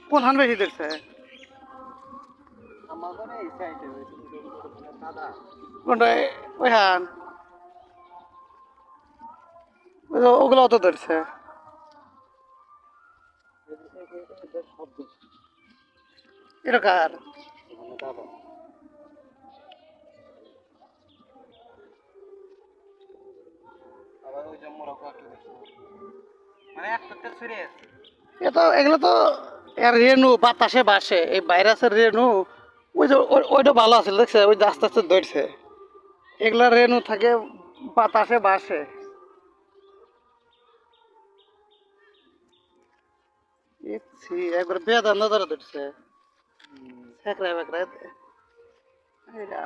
কোন হান বেশি দেখছে? কোনটা? ওই হান ওগুলো অত ধরছে। এটা কার? এগুলো তো এর রেণু বাতাসে বাসে, এই ভাইরাসের রেণু। ওই যে ওইটা ভালো আছে দেখছে, ওই যে আস্তে আস্তে ধরছে। এগুলা রেণু থাকে বাতাসে বাসে। ইচ্ছি একবার বেদান্ত ধরে ধরছে। ঠেকরায় বেকরায়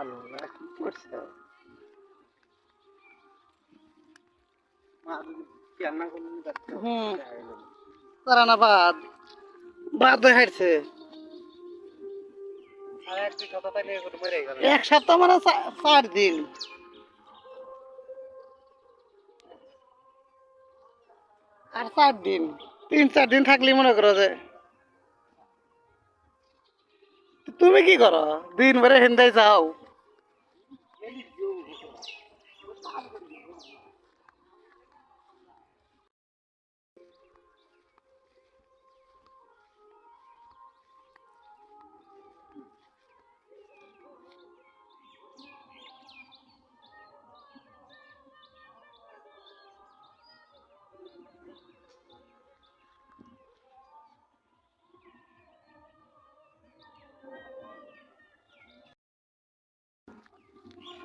আল্লাহ কি করছে। হুম, তারা না বাদ বাদ হয়ে হাঁটছে। এক সপ্তাহ মানে 4 দিন। আর 4 দিন, 3-4 দিন থাকলে মনে করো যে তুমি কি করো, দিন ভরে হিন্দাই যাও।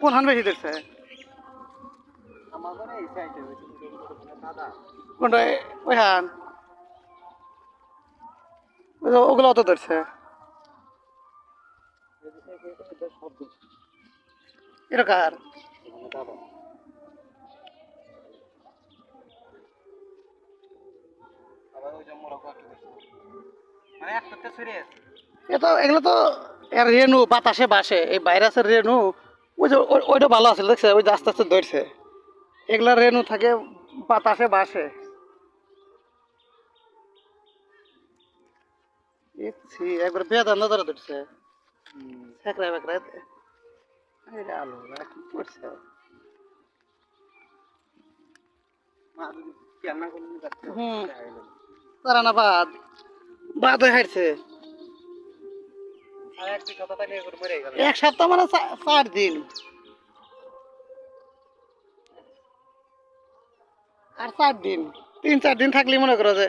কোন হান বেশি দেখছে? কোনটা? ওই হান ওগুলো অত ধরছে। এটা কার? এগুলো তো এর রেণু বাতাসে বাসে, এই ভাইরাসের রেণু। ওই যে ওইটা ভালো আছে দেখছে, ওই যে আস্তে আস্তে ধরছে। এগুলা রেণু থাকে বাতাসে বাসে। ইচ্ছি একবার বেদান্ত ধরে ধরছে। ঠেকরায় বেকরায় আল্লাহ কি করছে। হুম, তারা না বাদ বাদ হয়ে হাঁটছে। এক সপ্তাহ মানে 4 দিন। আর 4 দিন, 3-4 দিন থাকলে মনে করো যে